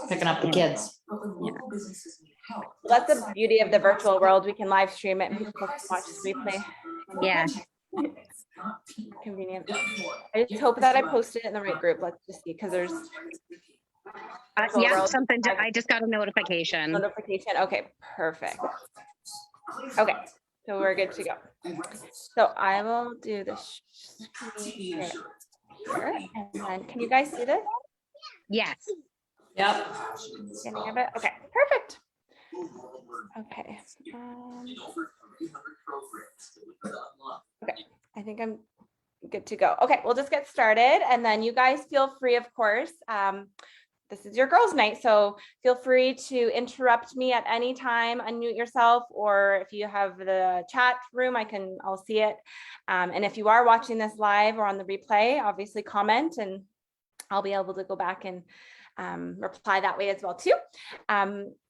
picking up the kids. Yeah. Well, that's the beauty of the virtual world. We can live stream it and people can watch the replay. Yeah. Convenient. I just hope that I posted it in the right group. Let's just see, because there's Yeah, something. I just got a notification. Okay, perfect. Okay, so we're good to go. So I will do the screen share, and then can you guys see this? Yes. Yep. Beginning of it. Okay, perfect. Okay. Okay, I think I'm good to go. Okay, we'll just get started, and then you guys feel free, of course. This is your girls' night, so feel free to interrupt me at any time, unmute yourself, or if you have the chat room, I'll see it. And if you are watching this live or on the replay, obviously comment, and I'll be able to go back and reply that way as well too.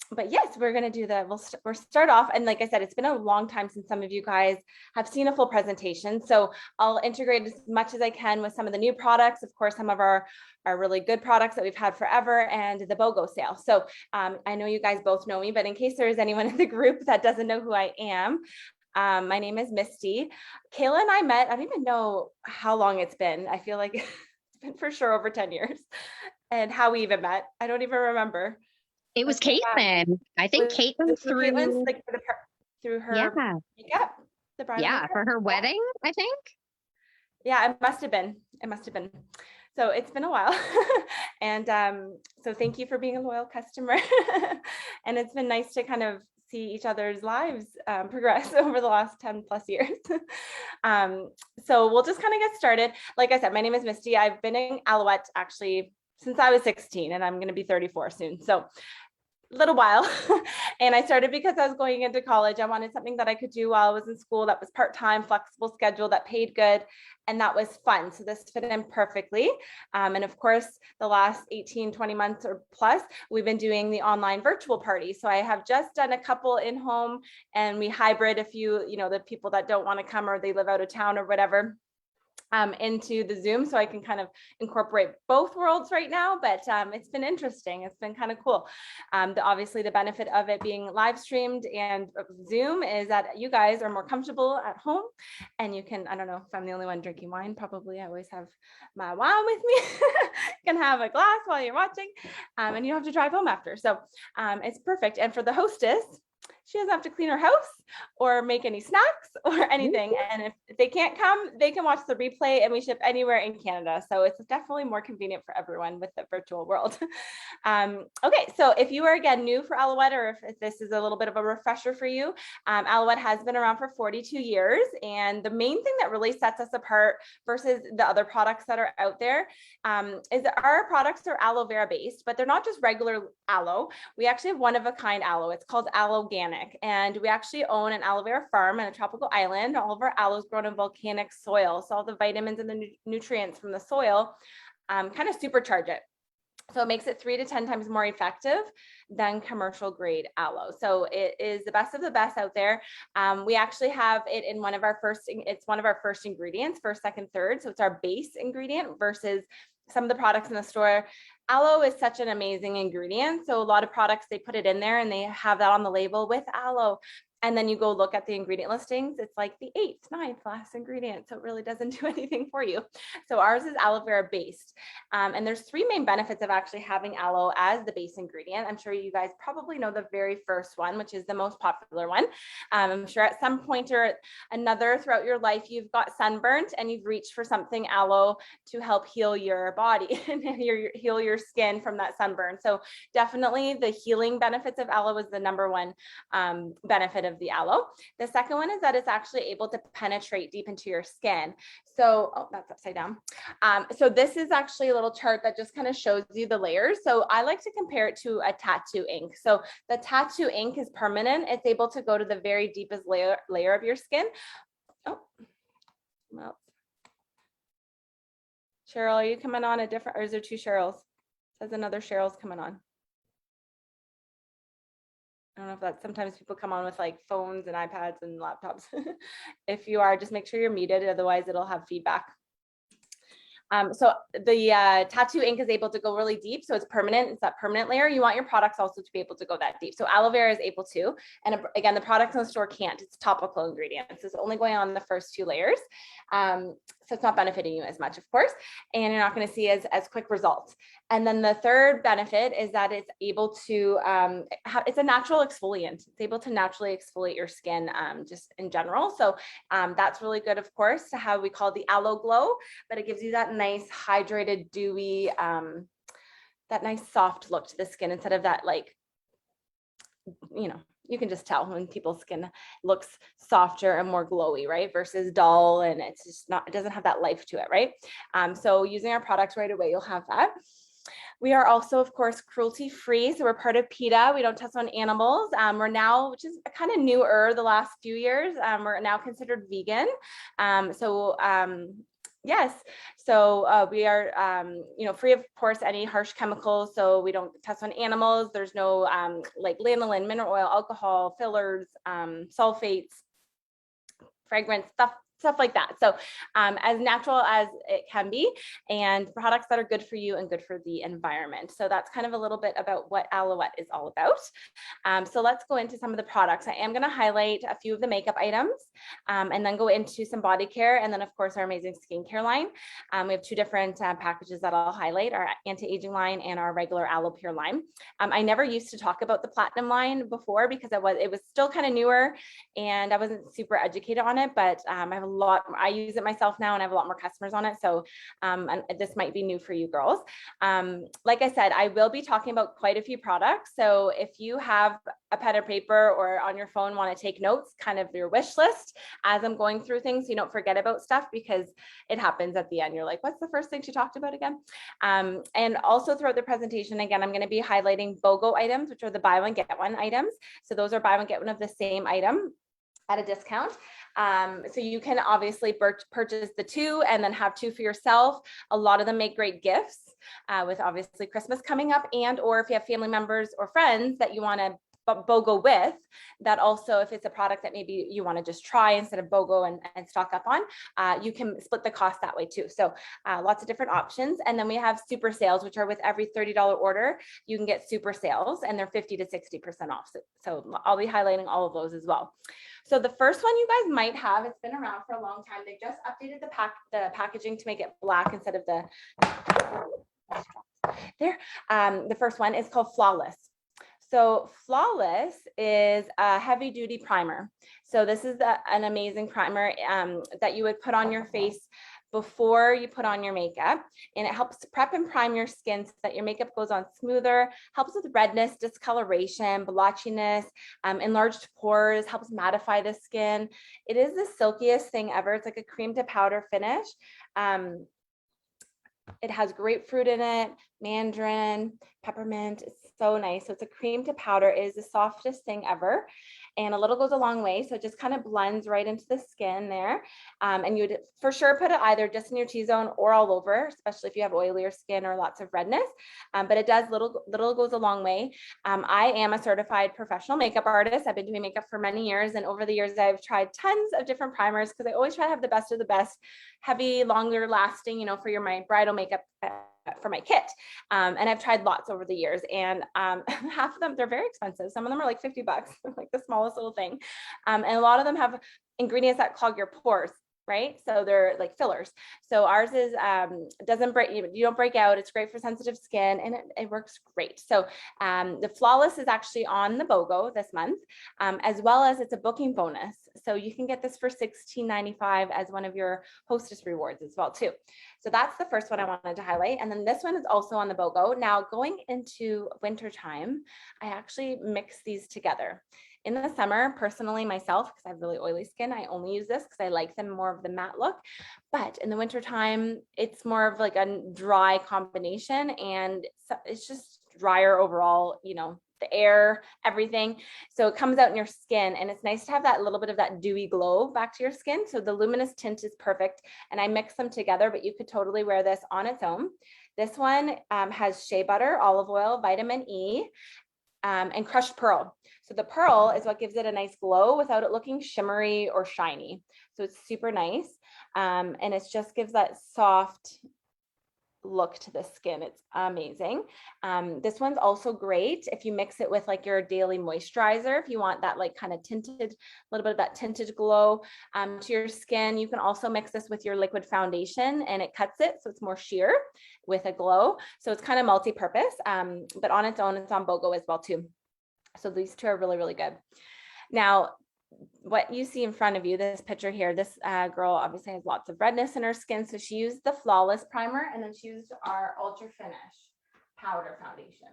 But yes, we're going to do we'll start off. And like I said, it's been a long time since some of you guys have seen a full presentation. So I'll integrate as much as I can with some of the new products. Of course, some of our really good products that we've had forever, and the BOGO sale. So I know you guys both know me, but in case there is anyone in the group that doesn't know who I am, my name is Misty. Kayla and I met, I don't even know how long it's been. I feel like it's been for sure over 10 years. And how we even met, I don't even remember. It was Caitlin. I think Caitlin through like through her makeup. Yeah, for her wedding, I think. Yeah, it must have been. So it's been a while. And so thank you for being a loyal customer. And it's been nice to kind of see each other's lives progress over the last 10 plus years. So we'll just kind of get started. Like I said, my name is Misty. I've been in Aloette actually since I was 16, and I'm going to be 34 soon. So little while. And I started because I was going into college. I wanted something that I could do while I was in school that was part-time, flexible schedule, that paid good, and that was fun. So this fit in perfectly. And of course, the last 18, 20 months or plus, we've been doing the online virtual party. So I have just done a couple in home, and we hybrid a few, the people that don't want to come or they live out of town or whatever, into the Zoom, so I can kind of incorporate both worlds right now. But it's been interesting. It's been kind of cool. Obviously, the benefit of it being live streamed and Zoom is that you guys are more comfortable at home, and you can, I don't know if I'm the only one drinking wine, probably I always have my wine with me. Can have a glass while you're watching, and you don't have to drive home after. So it's perfect. And for the hostess, she doesn't have to clean her house or make any snacks or anything. And if they can't come, they can watch the replay, and we ship anywhere in Canada. So it's definitely more convenient for everyone with the virtual world. Okay, so if you are again new for Aloette, or if this is a little bit of a refresher for you, Aloette has been around for 42 years. And the main thing that really sets us apart versus the other products that are out there is that our products are aloe vera based, but they're not just regular aloe. We actually have one of a kind aloe. It's called Aloe Organic, and we actually own an aloe vera farm in a tropical island. All of our aloe is grown in volcanic soil, so all the vitamins and the nutrients from the soil kind of supercharge it. So it makes it 3 to 10 times more effective than commercial grade aloe. So it is the best of the best out there. We actually have it in one of our first ingredients, first, second, third. So it's our base ingredient versus some of the products in the store. Aloe is such an amazing ingredient. So a lot of products, they put it in there and they have that on the label with aloe. And then you go look at the ingredient listings, it's like the 8th, 9th last ingredient. So it really doesn't do anything for you. So ours is aloe vera based. And there's 3 main benefits of actually having aloe as the base ingredient. I'm sure you guys probably know the very first one, which is the most popular one. I'm sure at some point or another throughout your life, you've got sunburnt and you've reached for something aloe to help heal your body and heal your skin from that sunburn. So definitely the healing benefits of aloe is the number one benefit of the aloe. The second one is that it's actually able to penetrate deep into your skin. So, oh, that's upside down. So this is actually a little chart that just kind of shows you the layers. So I like to compare it to a tattoo ink. So the tattoo ink is permanent. It's able to go to the very deepest layer of your skin. Oh, well. Cheryl, are you coming on a different, or is there 2 Cheryls? Says another Cheryl's coming on. I don't know if that's, sometimes people come on with like phones and iPads and laptops. If you are, just make sure you're muted, otherwise it'll have feedback. So the tattoo ink is able to go really deep. So it's permanent. It's that permanent layer. You want your products also to be able to go that deep. So aloe vera is able to, and again, the products in the store can't. It's topical ingredients. It's only going on the first 2 layers. So it's not benefiting you as much, of course, and you're not going to see as quick results. And then the third benefit is that it's able to, it's a natural exfoliant. It's able to naturally exfoliate your skin just in general. So that's really good, of course, to have we call the aloe glow, but it gives you that nice hydrated, dewy, that nice soft look to the skin instead of that, like, you know, you can just tell when people's skin looks softer and more glowy, right? Versus dull, and it's just not, it doesn't have that life to it, right? So using our products right away, you'll have that. We are also, of course, cruelty-free. So we're part of PETA. We don't test on animals. We're now, which is kind of newer the last few years, we're now considered vegan. Yes, so we are, you know, free of course any harsh chemicals. So we don't test on animals. There's no like lanolin, mineral oil, alcohol, fillers, sulfates, fragrance, stuff like that. So as natural as it can be, and products that are good for you and good for the environment. So that's kind of a little bit about what Aloette is all about. So let's go into some of the products. I am going to highlight a few of the makeup items and then go into some body care, and then of course our amazing skincare line. We have 2 different packages that I'll highlight, our anti-aging line and our regular Aloe Pure line. I never used to talk about the platinum line before because it was still kind of newer and I wasn't super educated on it, but I have a lot, I use it myself now and I have a lot more customers on it. So and this might be new for you girls. Like I said, I will be talking about quite a few products. So if you have a pen or paper or on your phone want to take notes, kind of your wish list as I'm going through things, so you don't forget about stuff, because it happens at the end. You're like, what's the first thing she talked about again? And also throughout the presentation, again, I'm going to be highlighting BOGO items, which are the buy one, get one items. So those are buy one, get one of the same item at a discount. So you can obviously purchase the 2 and then have 2 for yourself. A lot of them make great gifts with obviously Christmas coming up, and or if you have family members or friends that you want to BOGO with, that also, if it's a product that maybe you want to just try instead of BOGO and stock up on, you can split the cost that way too. So lots of different options. And then we have super sales, which are with every $30 order, you can get super sales, and they're 50 to 60% off. So I'll be highlighting all of those as well. So the first one you guys might have, it's been around for a long time. They just updated the packaging to make it black instead of the there. The first one is called Flawless. So Flawless is a heavy duty primer. So this is an amazing primer that you would put on your face before you put on your makeup, and it helps to prep and prime your skin so that your makeup goes on smoother, helps with redness, discoloration, blotchiness, enlarged pores, helps mattify the skin. It is the silkiest thing ever. It's like a cream to powder finish. It has grapefruit in it, mandarin, peppermint. It's so nice. So it's a cream to powder. It is the softest thing ever. And a little goes a long way. So it just kind of blends right into the skin there. And you'd for sure put it either just in your T-zone or all over, especially if you have oilier skin or lots of redness. But it does little goes a long way. I am a certified professional makeup artist. I've been doing makeup for many years. And over the years, I've tried tons of different primers because I always try to have the best of the best, heavy, longer lasting, you know, for my bridal makeup for my kit. And I've tried lots over the years, and half of them, they're very expensive. Some of them are like $50, like the smallest little thing. And a lot of them have ingredients that clog your pores, right? So they're like fillers. So ours is, doesn't break, you don't break out. It's great for sensitive skin, and it works great. So the Flawless is actually on the BOGO this month, as well as it's a booking bonus. So you can get this for $16.95 as one of your Hostess Rewards as well too. So that's the first one I wanted to highlight. And then this one is also on the BOGO. Now going into winter time, I actually mix these together. In the summer, personally myself, because I have really oily skin, I only use this because I like them more of the matte look. But in the winter time, it's more of like a dry combination, and it's just drier overall, you know, the air, everything. So it comes out in your skin, and it's nice to have that little bit of that dewy glow back to your skin. So the luminous tint is perfect, and I mix them together, but you could totally wear this on its own. This one has shea butter, olive oil, vitamin E, and crushed pearl. So the pearl is what gives it a nice glow without it looking shimmery or shiny. So it's super nice. And it just gives that soft, look to the skin. It's amazing. This one's also great if you mix it with like your daily moisturizer, if you want that like kind of tinted, a little bit of that tinted glow to your skin. You can also mix this with your liquid foundation and it cuts it, so it's more sheer with a glow. So it's kind of multi-purpose, but on its own, it's on BOGO as well too. So these two are really, really good. Now, what you see in front of you, this picture here, this girl obviously has lots of redness in her skin. So she used the Flawless Primer and then she used our Ultra Finish powder foundation.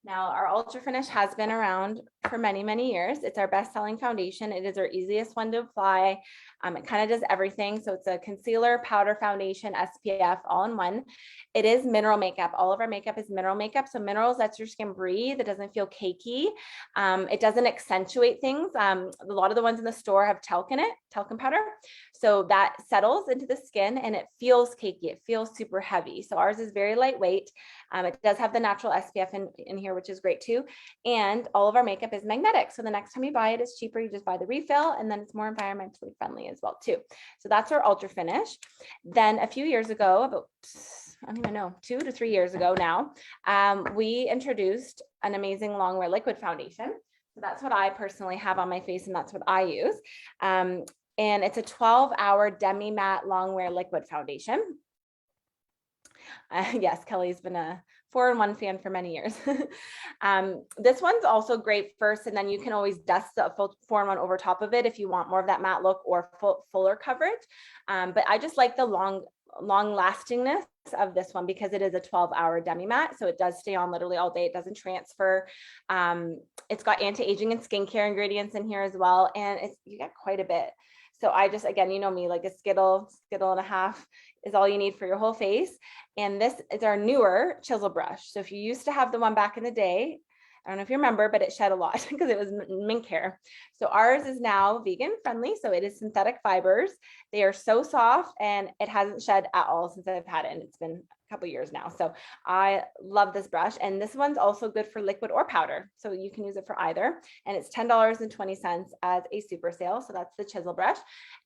Now, our Ultra Finish has been around for many, many years. It's our best-selling foundation. It is our easiest one to apply. It kind of does everything. So it's a concealer, powder, foundation, SPF, all in one. It is mineral makeup. All of our makeup is mineral makeup. So minerals lets your skin breathe. It doesn't feel cakey. It doesn't accentuate things. A lot of the ones in the store have talc in it, talcum powder. So that settles into the skin and it feels cakey. It feels super heavy. So ours is very lightweight. It does have the natural SPF in here, which is great too. And all of our makeup is magnetic. So the next time you buy it, it's cheaper. You just buy the refill and then it's more environmentally friendly as well too. So that's our Ultra Finish. Then a few years ago, about, I don't even know, 2 to 3 years ago now, we introduced an amazing longwear liquid foundation. So that's what I personally have on my face and that's what I use. And it's a 12-hour Demi matte longwear liquid foundation. Yes, Kelly's been a 4-in-1 fan for many years. This one's also great first, and then you can always dust the full 4-in-1 over top of it if you want more of that matte look or fuller coverage. But I just like the long lastingness of this one because it is a 12-hour Demi matte, so it does stay on literally all day. It doesn't transfer. It's got anti-aging and skincare ingredients in here as well, and you get quite a bit. So I just, again, you know me, like a skittle and a half is all you need for your whole face. And this is our newer Chisel Brush. So if you used to have the one back in the day, I don't know if you remember, but it shed a lot because it was mink hair. So ours is now vegan friendly. So it is synthetic fibers. They are so soft and it hasn't shed at all since I've had it. And it's been a couple years now. So I love this brush. And this one's also good for liquid or powder. So you can use it for either. And it's $10.20 as a super sale. So that's the Chisel Brush.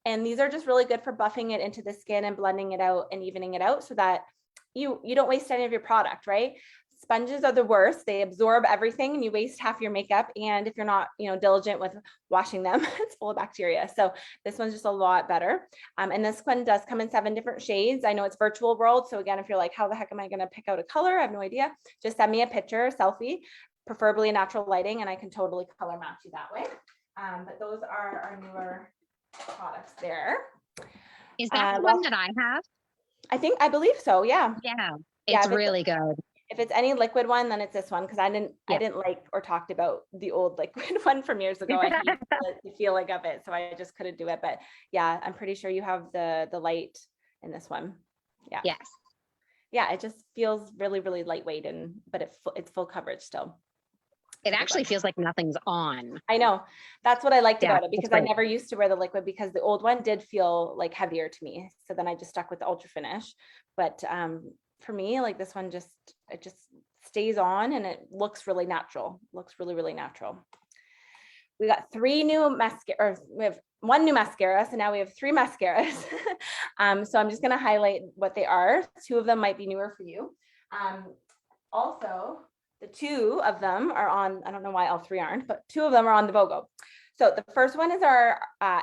And these are just really good for buffing it into the skin and blending it out and evening it out so that you don't waste any of your product, right? Sponges are the worst. They absorb everything and you waste half your makeup. And if you're not, diligent with washing them, it's full of bacteria. So this one's just a lot better. And this one does come in 7 different shades. I know it's virtual world. So again, if you're like, how the heck am I going to pick out a color? I have no idea. Just send me a picture, a selfie, preferably natural lighting, and I can totally color match you that way. But those are our newer products there. Is that the one that I have? I believe so. Yeah. Yeah. It's really good. If it's any liquid one, then it's this one because I didn't like or talked about the old liquid one from years ago. I hate the feeling of it, so I just couldn't do it. But yeah, I'm pretty sure you have the light in this one. Yeah. Yes. Yeah, it just feels really, really lightweight but it's full coverage still. It actually feels like nothing's on. I know. That's what I liked about it because I great. never used to wear the liquid because the old one did feel like heavier to me. So then I just stuck with the Ultra Finish. But for me, like this one it just stays on and it looks really natural. Looks really, really natural. We got 3 new mascara, we have 1 new mascara. So now we have 3 mascaras. So I'm just going to highlight what they are. 2 of them might be newer for you. Also, the 2 of them are on, I don't know why all 3 aren't, but 2 of them are on the BOGO. So the first one is our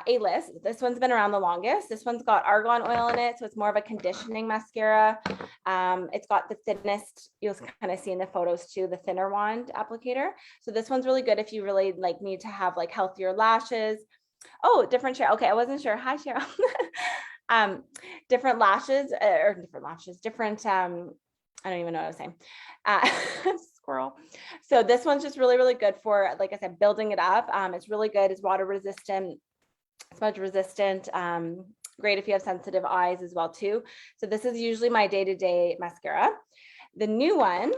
A-list. This one's been around the longest. This one's got argan oil in it. So it's more of a conditioning mascara. It's got the thinnest, you'll kind of see in the photos too, the thinner wand applicator. So this one's really good if you really need to have healthier lashes. Oh, different Cheryl. Okay, I wasn't sure. Hi, Cheryl. Different lashes, I don't even know what I was saying. Squirrel. So this one's just really, really good for, like I said, building it up. It's really good. It's water resistant, smudge resistant. Great if you have sensitive eyes as well too. So this is usually my day-to-day mascara. The new one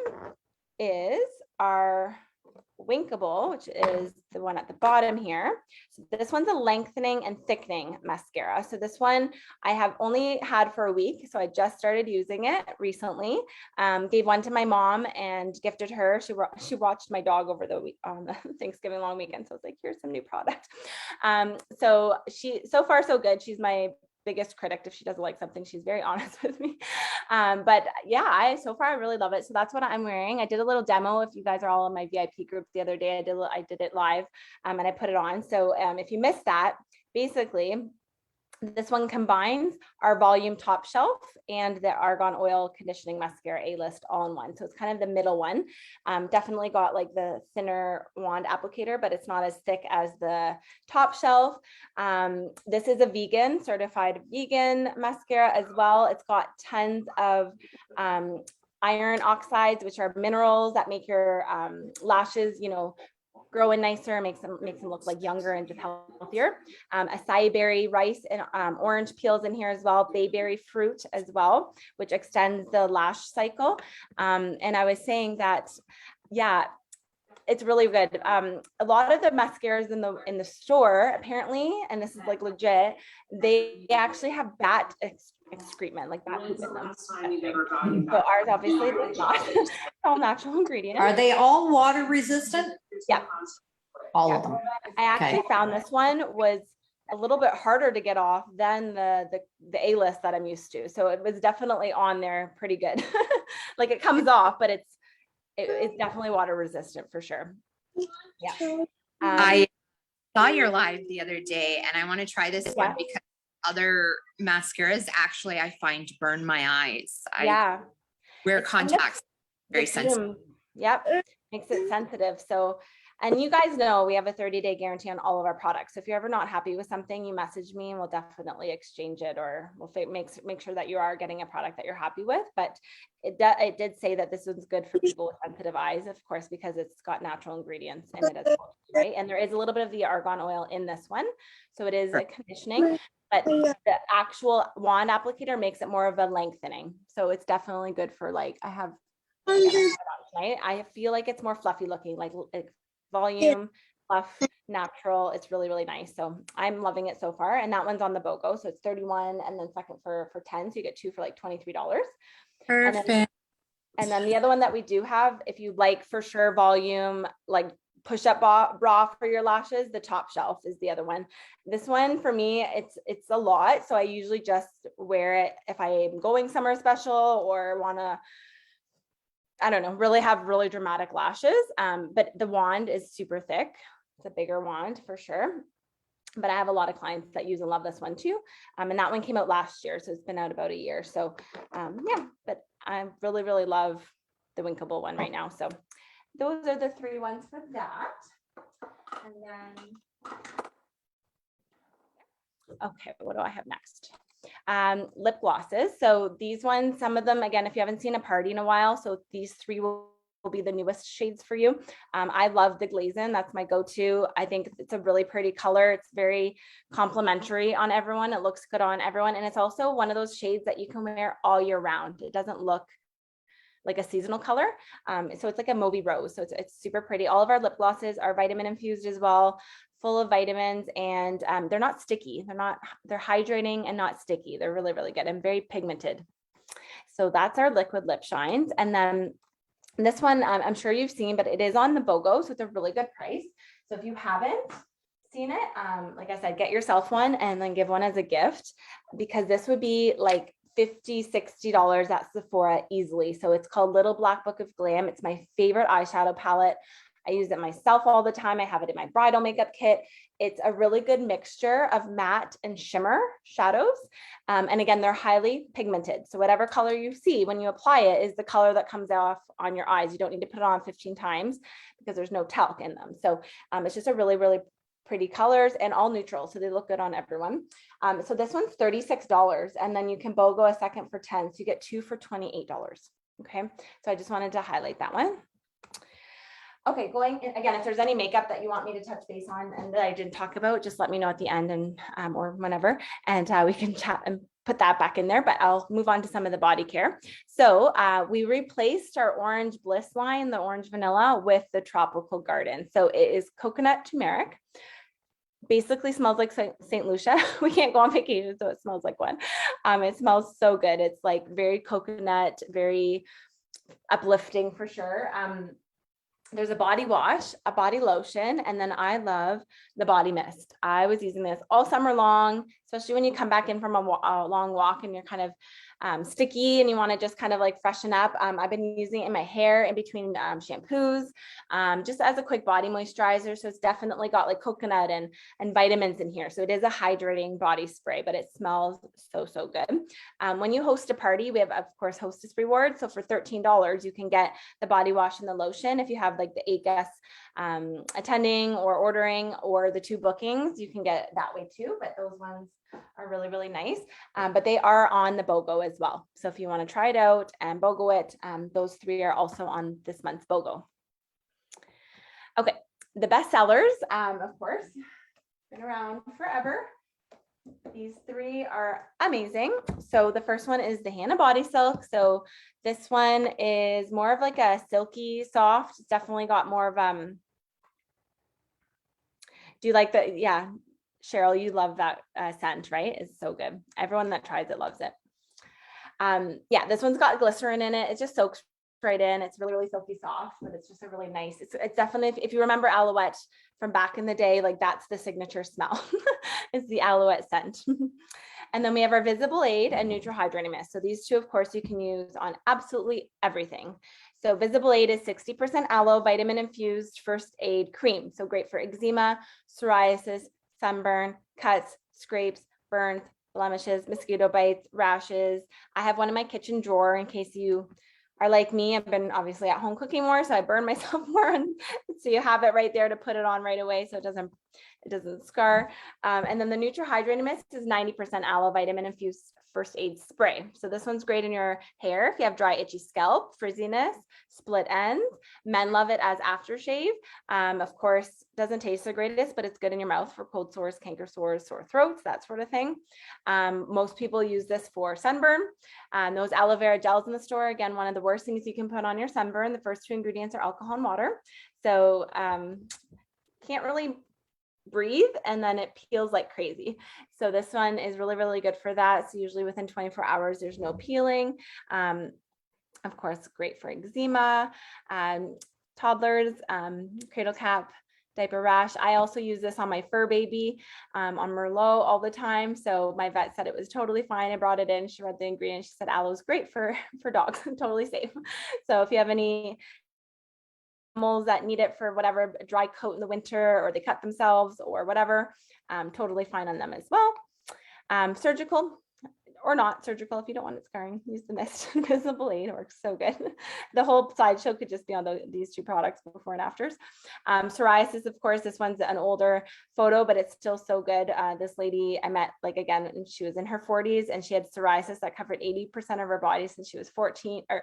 is our Winkable, which is the one at the bottom here. So this one's a lengthening and thickening mascara. So this one I have only had for a week. So I just started using it recently. Gave one to my mom and gifted her. She watched my dog over the week on the Thanksgiving long weekend. So I was like, here's some new product. So far so good. She's my biggest critic. If she doesn't like something, she's very honest with me. But yeah, so far I really love it. So that's what I'm wearing. I did a little demo. If you guys are all in my VIP group the other day, I did it live, and I put it on. So if you missed that, basically, this one combines our volume top shelf and the argan oil conditioning mascara A-list all in one. So it's kind of the middle one. Definitely got like the thinner wand applicator, but it's not as thick as the top shelf. This is a vegan, certified vegan mascara as well. It's got tons of iron oxides, which are minerals that make your lashes, you know, growing nicer, makes them look like younger and just healthier. Acai berry, rice, and orange peels in here as well. Bayberry fruit as well, which extends the lash cycle. And I was saying that, yeah, it's really good. A lot of the mascaras in the store, apparently, and this is like legit, they actually have bat excrement, like bat poop in them. So ours obviously does not. All natural ingredients. Are they all water resistant? Yeah. All of them. I actually found this one was a little bit harder to get off than the A-list that I'm used to. So it was definitely on there pretty good. Like it comes off, but it's definitely water resistant for sure. Yeah. I saw your live the other day and I want to try this one because other mascaras actually I find burn my eyes. I wear contacts, very sensitive. Yep, makes it sensitive. So, and you guys know we have a 30-day guarantee on all of our products. So if you're ever not happy with something, you message me and we'll definitely exchange it, or we'll make sure that you are getting a product that you're happy with. But it did say that this was good for people with sensitive eyes, of course, because it's got natural ingredients in it as well, right? And there is a little bit of the argan oil in this one. So it is a conditioning, but the actual wand applicator makes it more of a lengthening. So it's definitely good for like, I feel like it's more fluffy looking, like volume, fluff, natural. It's really, really nice. So I'm loving it so far. And that one's on the BOGO. So it's 31 and then second for 10. So you get two for like $23. Perfect. And then the other one that we do have, if you like for sure volume, like push-up bra for your lashes, the top shelf is the other one. This one for me, it's a lot. So I usually just wear it if I am going somewhere special or want to, I don't know, really have really dramatic lashes. But the wand is super thick. It's a bigger wand for sure. But I have a lot of clients that use and love this one too. And that one came out last year. So it's been out about a year. So yeah, but I really, really love the Winkable one right now. So those are the three ones for that. And then, okay, what do I have next? Lip glosses. So these ones, some of them, again, if you haven't seen a party in a while, so these three will be the newest shades for you. I love the Glazin. That's my go-to. I think it's a really pretty color. It's very complimentary on everyone. It looks good on everyone. And it's also one of those shades that you can wear all year round. It doesn't look like a seasonal color. So it's like a mauvey rose. So it's super pretty. All of our lip glosses are vitamin infused as well, full of vitamins, and they're not sticky. They're hydrating and not sticky. They're really, really good and very pigmented. So that's our liquid lip shines. And then this one, I'm sure you've seen, but it is on the BOGO. So it's a really good price. So if you haven't seen it, like I said, get yourself one and then give one as a gift, because this would be like $50, $60 at Sephora easily. So it's called Little Black Book of Glam. It's my favorite eyeshadow palette. I use it myself all the time. I have it in my bridal makeup kit. It's a really good mixture of matte and shimmer shadows. And again, they're highly pigmented. So whatever color you see when you apply it is the color that comes off on your eyes. You don't need to put it on 15 times because there's no talc in them. So it's just a really, really pretty colors and all neutral. So they look good on everyone. So this one's $36 and then you can BOGO a second for 10. So you get two for $28. Okay. So I just wanted to highlight that one. Okay, going in, again, if there's any makeup that you want me to touch base on and that I didn't talk about, just let me know at the end and or whenever, and we can chat and put that back in there, but I'll move on to some of the body care. So we replaced our Orange Bliss line, the orange vanilla, with the Tropical Garden. So it is coconut turmeric. Basically smells like St. Lucia. We can't go on vacation, so it smells like one. It smells so good. It's like very coconut, very uplifting for sure. There's a body wash, a body lotion, and then I love the body mist. I was using this all summer long, especially when you come back in from a long walk and you're kind of sticky and you want to just kind of like freshen up. I've been using it in my hair in between shampoos, just as a quick body moisturizer. So it's definitely got like coconut and vitamins in here. So it is a hydrating body spray, but it smells so, so good. When you host a party, we have, of course, Hostess Rewards. So for $13, you can get the body wash and the lotion. If you have like the 8 guests attending or ordering, or the 2 bookings, you can get that way too. But those ones are really, really nice. But they are on the BOGO as well. So if you want to try it out and BOGO it, those 3 are also on this month's BOGO. Okay, the best sellers, of course, been around forever. These 3 are amazing. So the first one is the Hannah Body Silk. So this one is more of like a silky soft. It's definitely got more of do you like the, yeah, Cheryl, you love that scent, right? It's so good. Everyone that tries it loves it. Yeah, this one's got glycerin in it. It just soaks right in. It's really, really silky soft, but it's just a really nice, it's definitely, if you remember Aloette from back in the day, like that's the signature smell. It's the Aloette scent. And then we have our Visible Aid and Neutral Hydrating Mist. So these 2, of course, you can use on absolutely everything. So Visible Aid is 60% aloe vitamin infused first aid cream. So great for eczema, psoriasis, sunburn, cuts, scrapes, burns, blemishes, mosquito bites, rashes. I have one in my kitchen drawer in case you are like me. I've been obviously at home cooking more, so I burn myself more. And so you have it right there to put it on right away so it doesn't scar. And then the Neutral Hydrating Mist is 90% aloe vitamin infused first aid spray. So this one's great in your hair if you have dry, itchy scalp, frizziness, split ends. Men love it as aftershave. Of course, doesn't taste the greatest, but it's good in your mouth for cold sores, canker sores, sore throats, that sort of thing. Most people use this for sunburn. Those aloe vera gels in the store, again, one of the worst things you can put on your sunburn. The first 2 ingredients are alcohol and water. So can't really breathe, and then it peels like crazy. So this one is really, really good for that. So usually within 24 hours, there's no peeling. Of course, great for eczema, toddlers, cradle cap, diaper rash. I also use this on my fur baby, on Merlot all the time. So my vet said it was totally fine. I brought it in. She read the ingredients. She said aloe is great for dogs, totally safe. So if you have any animals that need it for whatever, a dry coat in the winter, or they cut themselves or whatever, totally fine on them as well. Surgical or not surgical, if you don't want it scarring, use the mist. Visible Aid works so good. The whole slideshow could just be on these 2 products before and afters. Psoriasis, of course, this one's an older photo, but it's still so good. This lady I met, like, again, and she was in her 40s and she had psoriasis that covered 80% of her body since she was 14 or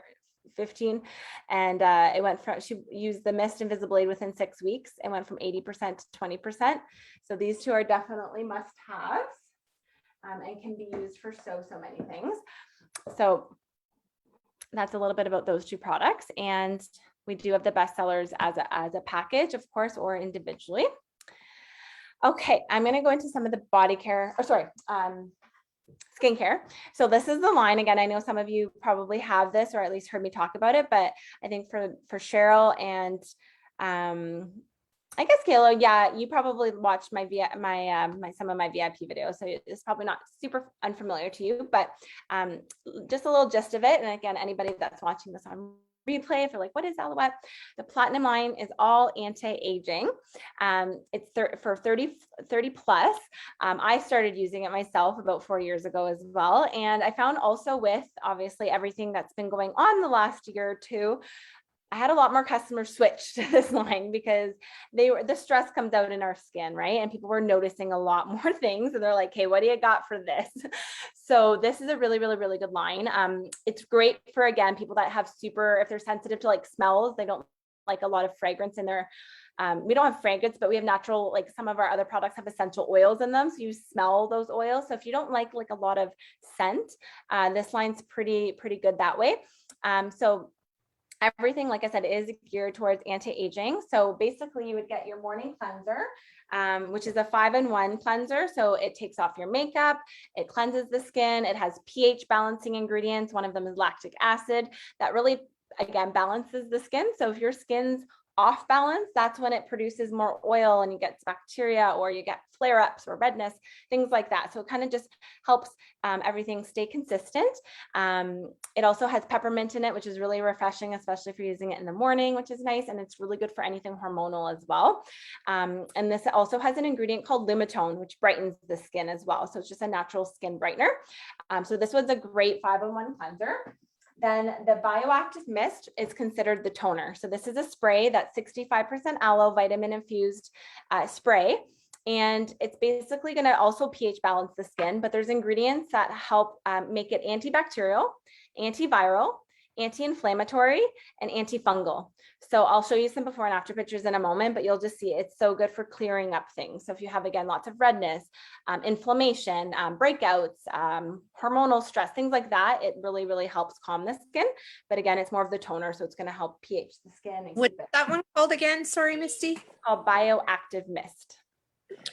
15, and it went from, she used the mist and Visible Aid within 6 weeks and went from 80% to 20%. So these 2 are definitely must-haves, and can be used for so many things. So that's a little bit about those 2 products, and we do have the best sellers as a package, of course, or individually. Okay, I'm going to go into some of the body care, or sorry, skincare. So this is the line. Again, I know some of you probably have this or at least heard me talk about it, but I think for Cheryl and I guess Kayla, yeah, you probably watched my some of my VIP videos, so it's probably not super unfamiliar to you, but just a little gist of it. And again, anybody that's watching this on replay, if you're like, what is Aloette? The platinum line is all anti-aging. It's for 30 plus. I started using it myself about 4 years ago as well. And I found also with obviously everything that's been going on the last year or 2, I had a lot more customers switch to this line because the stress comes out in our skin, right? And people were noticing a lot more things. And they're like, hey, what do you got for this? So this is a really, really, really good line. It's great for, again, people that have if they're sensitive to like smells, they don't like a lot of fragrance in their, we don't have fragrance, but we have natural, like some of our other products have essential oils in them. So you smell those oils. So if you don't like a lot of scent, this line's pretty good that way. So everything, like I said, is geared towards anti-aging. So basically you would get your morning cleanser, which is a 5-in-1 cleanser. So it takes off your makeup, it cleanses the skin, it has pH balancing ingredients. One of them is lactic acid that really, again, balances the skin. So if your skin's off balance, that's when it produces more oil and you get bacteria or you get flare-ups or redness, things like that. So it kind of just helps everything stay consistent. It also has peppermint in it, which is really refreshing, especially if you're using it in the morning, which is nice. And it's really good for anything hormonal as well. And this also has an ingredient called Lumitone, which brightens the skin as well. So it's just a natural skin brightener. So this was a great 5-in-1 cleanser. Then the Bioactive Mist is considered the toner. So this is a spray that's 65% aloe vitamin infused spray. And it's basically going to also pH balance the skin, but there's ingredients that help make it antibacterial, antiviral, anti-inflammatory, and antifungal. So I'll show you some before and after pictures in a moment, but you'll just see it's so good for clearing up things. So if you have, again, lots of redness, inflammation, breakouts, hormonal stress, things like that, it really, really helps calm the skin. But again, it's more of the toner, so it's going to help pH the skin. And What's that one called again? Sorry, Misty. It's called Bioactive Mist.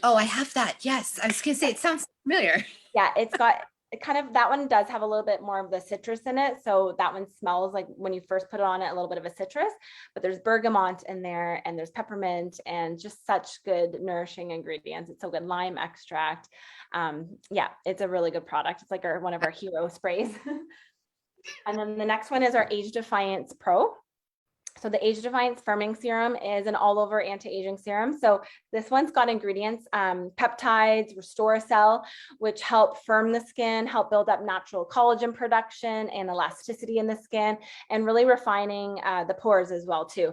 Oh, I have that. Yes. I was going to say, it sounds familiar. Yeah, it's got kind of, that one does have a little bit more of the citrus in it. So that one smells like when you first put it on it, a little bit of a citrus, but there's bergamot in there and there's peppermint and just such good nourishing ingredients. It's so good. Lime extract. Yeah, it's a really good product. It's like one of our hero sprays. And then the next one is our Defiance Pro. So the Defiance Firming Serum is an all-over anti-aging serum. So this one's got ingredients, peptides, restore cell, which help firm the skin, help build up natural collagen production and elasticity in the skin, and really refining the pores as well too.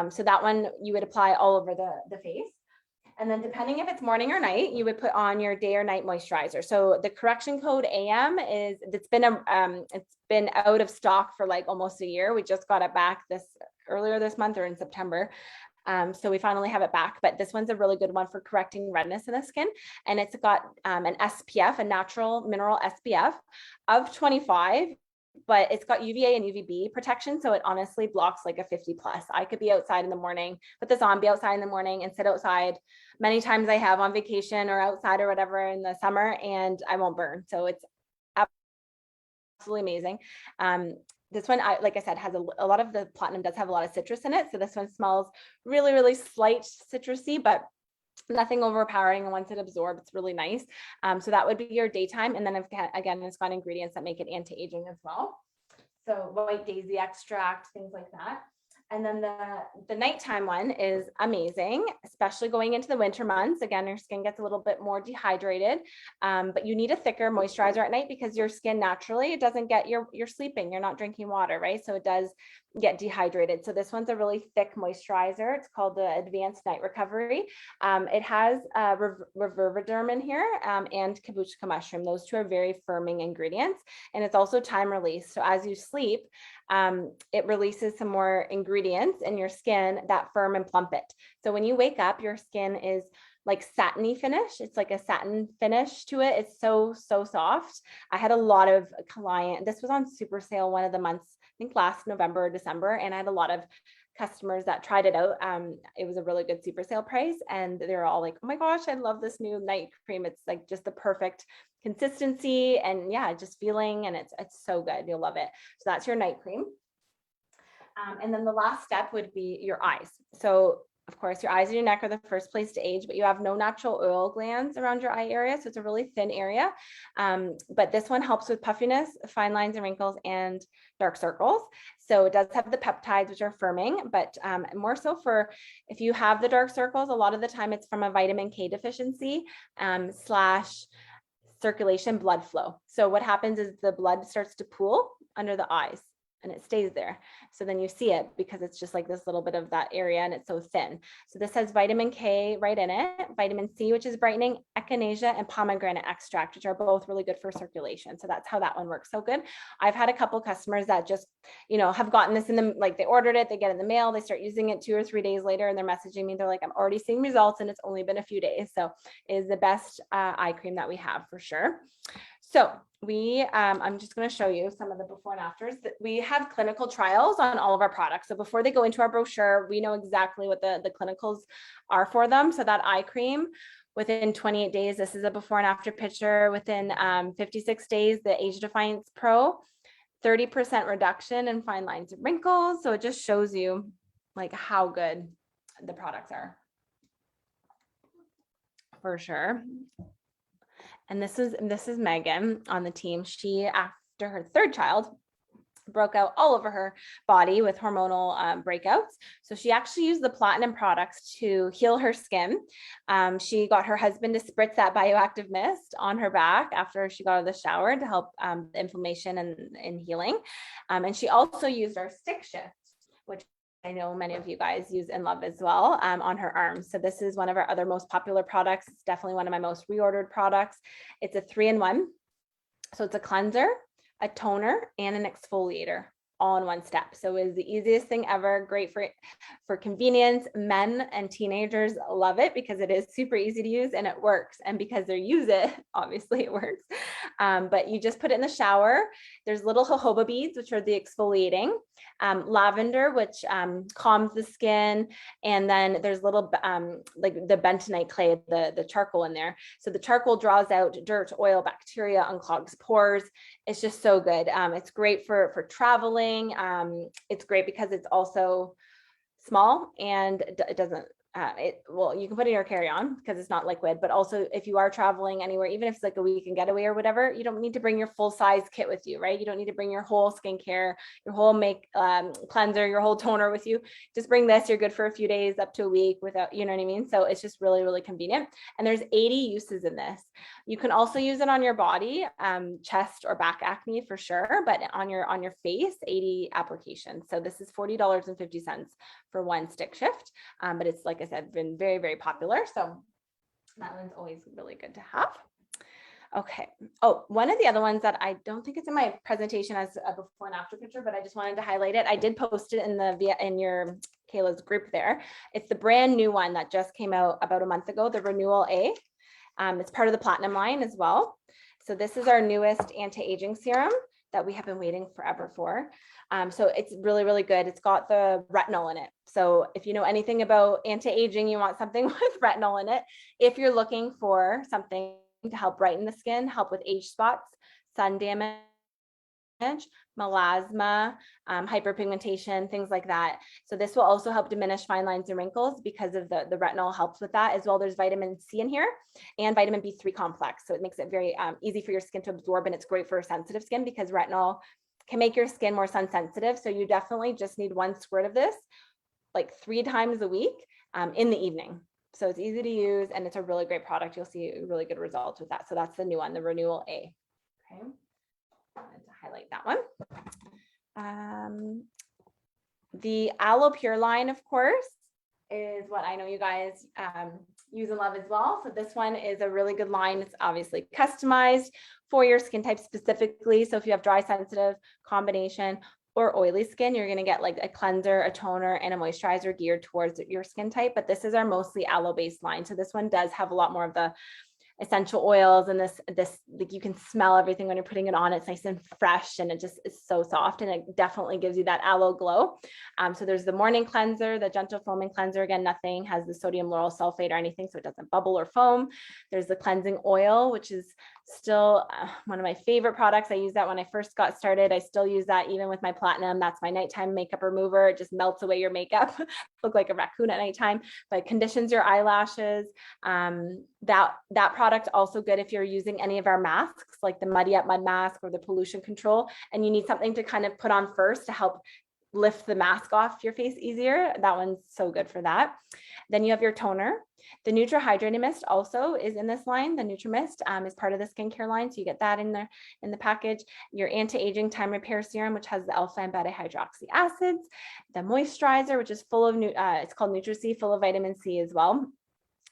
So that one you would apply all over the face. And then depending if it's morning or night, you would put on your day or night moisturizer. So the correction code AM is, it's been out of stock for like almost a year. We just got it back earlier this month or in September. So we finally have it back, but this one's a really good one for correcting redness in the skin. And it's got an SPF, a natural mineral SPF of 25. But it's got UVA and UVB protection. So it honestly blocks like a 50+. I could be outside in the morning, put this on, be outside in the morning and sit outside. Many times I have on vacation or outside or whatever in the summer, and I won't burn. So it's absolutely amazing. This one, like I said, has a lot of the platinum does have a lot of citrus in it. So this one smells really, really slight citrusy, but nothing overpowering. And once it absorbs, it's really nice. So that would be your daytime. And then again, it's got ingredients that make it anti-aging as well. So white daisy extract, things like that. And then the nighttime one is amazing, especially going into the winter months. Again, your skin gets a little bit more dehydrated, but you need a thicker moisturizer at night because your skin naturally, it doesn't get, you're sleeping, you're not drinking water, right? So it does get dehydrated. So this one's a really thick moisturizer. It's called the Advanced Night Recovery. It has Reverberderm in here and Kabuchka mushroom. Those two are very firming ingredients. And it's also time release. So as you sleep, it releases some more ingredients in your skin that firm and plump it. So when you wake up, your skin is like satiny finish. It's like a satin finish to it. It's so, so soft. I had a lot of this was on super sale one of the months, I think last November or December. And I had a lot of customers that tried it out. It was a really good super sale price. And they're all like, oh my gosh, I love this new night cream. It's like just the perfect consistency and yeah, just feeling, and it's so good. You'll love it. So that's your night cream. And then the last step would be your eyes. So of course, your eyes and your neck are the first place to age, but you have no natural oil glands around your eye area. So it's a really thin area. But this one helps with puffiness, fine lines and wrinkles, and dark circles. So it does have the peptides, which are firming, but more so for if you have the dark circles, a lot of the time it's from a vitamin K deficiency / circulation blood flow. So what happens is the blood starts to pool under the eyes and it stays there. So then you see it because it's just like this little bit of that area and it's so thin. So this has vitamin K right in it, vitamin C, which is brightening, echinacea, and pomegranate extract, which are both really good for circulation. So that's how that one works so good. I've had a couple customers that just, have gotten this in the, like they ordered it, they get it in the mail, they start using it 2 or 3 days later and they're messaging me. They're like, I'm already seeing results and it's only been a few days. So it is the best eye cream that we have for sure. So I'm just going to show you some of the before and afters. We have clinical trials on all of our products. So before they go into our brochure, we know exactly what the clinicals are for them. So that eye cream, within 28 days, this is a before and after picture. Within 56 days, the Defiance Pro, 30% reduction in fine lines and wrinkles. So it just shows you like how good the products are. For sure. And this is Megan on the team. She, after her third child, broke out all over her body with hormonal breakouts. So she actually used the platinum products to heal her skin. She got her husband to spritz that Bioactive Mist on her back after she got out of the shower to help inflammation and healing. And she also used our stick shift, which I know many of you guys use and love as well, on her arms. So this is one of our other most popular products. It's definitely one of my most reordered products. It's a 3-in-1. So it's a cleanser, a toner, and an exfoliator all in one step. So it is the easiest thing ever. Great for convenience. Men and teenagers love it because it is super easy to use and it works. And because they use it, obviously it works. But you just put it in the shower. There's little jojoba beads, which are the exfoliating, lavender, which calms the skin. And then there's little like the bentonite clay, the charcoal in there. So the charcoal draws out dirt, oil, bacteria, unclogs pores. It's just so good. It's great for traveling. It's great because it's also small and it doesn't, well, you can put it in your carry-on because it's not liquid, but also if you are traveling anywhere, even if it's like a weekend getaway or whatever, you don't need to bring your full size kit with you, right? You don't need to bring your whole skincare, your whole cleanser, your whole toner with you. Just bring this, you're good for a few days up to a week without, you know what I mean? So it's just really, really convenient. And there's 80 uses in this. You can also use it on your body, chest or back acne for sure, but on your face, 80 applications. So this is $40.50 for one stick shift. But it's, like I said, been very, very popular. So that one's always really good to have. Okay. Oh, one of the other ones that I don't think it's in my presentation as a before and after picture, but I just wanted to highlight it. I did post it in your Kayla's group there. It's the brand new one that just came out about a month ago, the Renewal A. It's part of the platinum line as well. So this is our newest anti-aging serum that we have been waiting forever for. So it's really, really good. It's got the retinol in it. So if you know anything about anti-aging, you want something with retinol in it. If you're looking for something to help brighten the skin, help with age spots, sun damage, melasma, hyperpigmentation, things like that. So this will also help diminish fine lines and wrinkles because of the retinol helps with that as well. There's vitamin C in here and vitamin B3 complex. So it makes it very easy for your skin to absorb, and it's great for sensitive skin because retinol can make your skin more sun sensitive. So you definitely just need 1 squirt of this like 3 times a week in the evening. So it's easy to use and it's a really great product. You'll see really good results with that. So that's the new one, the Renewal A. Okay. I wanted to highlight that one. The Aloe Pure line, of course, is what I know you guys use and love as well. So this one is a really good line. It's obviously customized for your skin type specifically. So if you have dry, sensitive, combination, or oily skin, you're going to get like a cleanser, a toner, and a moisturizer geared towards your skin type. But this is our mostly aloe based line. So this one does have a lot more of the essential oils, and this like you can smell everything when you're putting it on. It's nice and fresh, and it just is so soft, and it definitely gives you that aloe glow. So there's the morning cleanser, the gentle foaming cleanser. Again, nothing has the sodium lauryl sulfate or anything, so it doesn't bubble or foam. There's the cleansing oil, which is still one of my favorite products. I used that when I first got started. I still use that even with my platinum. That's my nighttime makeup remover. It just melts away your makeup. Look like a raccoon at nighttime, but it conditions your eyelashes. That product also good if you're using any of our masks, like the Muddy Up Mud Mask or the pollution control, and you need something to kind of put on first to help lift the mask off your face easier. That one's so good for that. Then you have your toner. The Hydrating Mist also is in this line. The Mist is part of the skincare line, so you get that in the package. Your anti-aging time repair serum, which has the alpha and beta hydroxy acids. The moisturizer, which is full of it's called Nutri-C, full of vitamin C as well.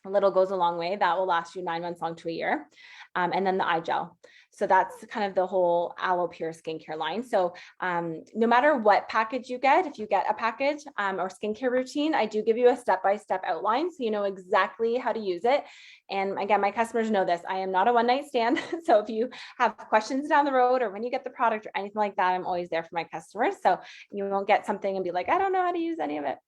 A little goes a long way. That will last you 9 months long to a year. And then the eye gel. So that's kind of the whole Aloe Pure skincare line. So no matter what package you get, if you get a package or skincare routine, I do give you a step-by-step outline so you know exactly how to use it. And again, my customers know this. I am not a one-night stand. So if you have questions down the road or when you get the product or anything like that, I'm always there for my customers. So you won't get something and be like, I don't know how to use any of it.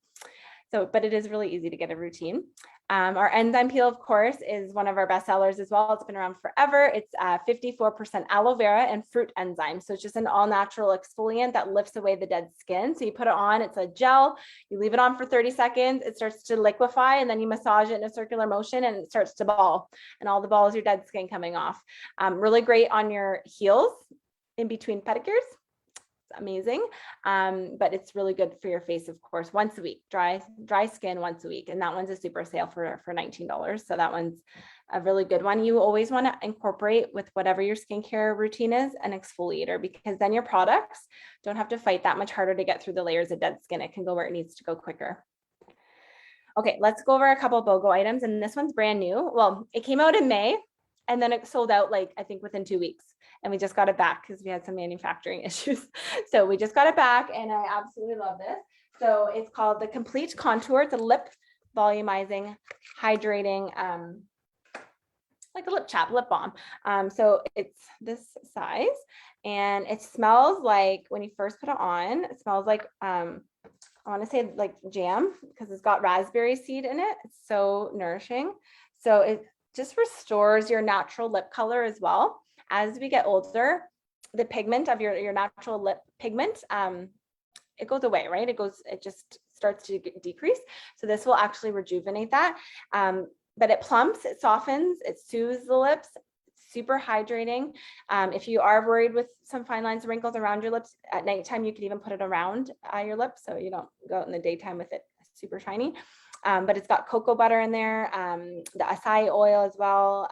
So, but it is really easy to get a routine. Our Enzyme Peel, of course, is one of our best sellers as well. It's been around forever. It's 54% aloe vera and fruit enzyme. So it's just an all natural exfoliant that lifts away the dead skin. So you put it on, it's a gel, you leave it on for 30 seconds, it starts to liquefy, and then you massage it in a circular motion and it starts to ball, and all the balls, your dead skin coming off. Really great on your heels in between pedicures. Amazing. But it's really good for your face, of course, once a week, dry skin once a week. And that one's a super sale for $19. So that one's a really good one. You always want to incorporate with whatever your skincare routine is an exfoliator, because then your products don't have to fight that much harder to get through the layers of dead skin. It can go where it needs to go quicker. Okay, let's go over a couple of BOGO items. And this one's brand new. Well, it came out in May and then it sold out like, I think within 2 weeks. And we just got it back because we had some manufacturing issues. So we just got it back and I absolutely love this. So it's called the Complete Contour. It's a lip volumizing, hydrating, like a lip balm. So it's this size and it smells like, when you first put it on, it smells like, I want to say like jam, because it's got raspberry seed in it. It's so nourishing. So it just restores your natural lip color as well. As we get older, the pigment of your natural lip pigment, it goes away, right? It just starts to decrease. So this will actually rejuvenate that. But it plumps, it softens, it soothes the lips, it's super hydrating. If you are worried with some fine lines and wrinkles around your lips at nighttime, you can even put it around your lips so you don't go out in the daytime with it super shiny. But it's got cocoa butter in there, the acai oil as well.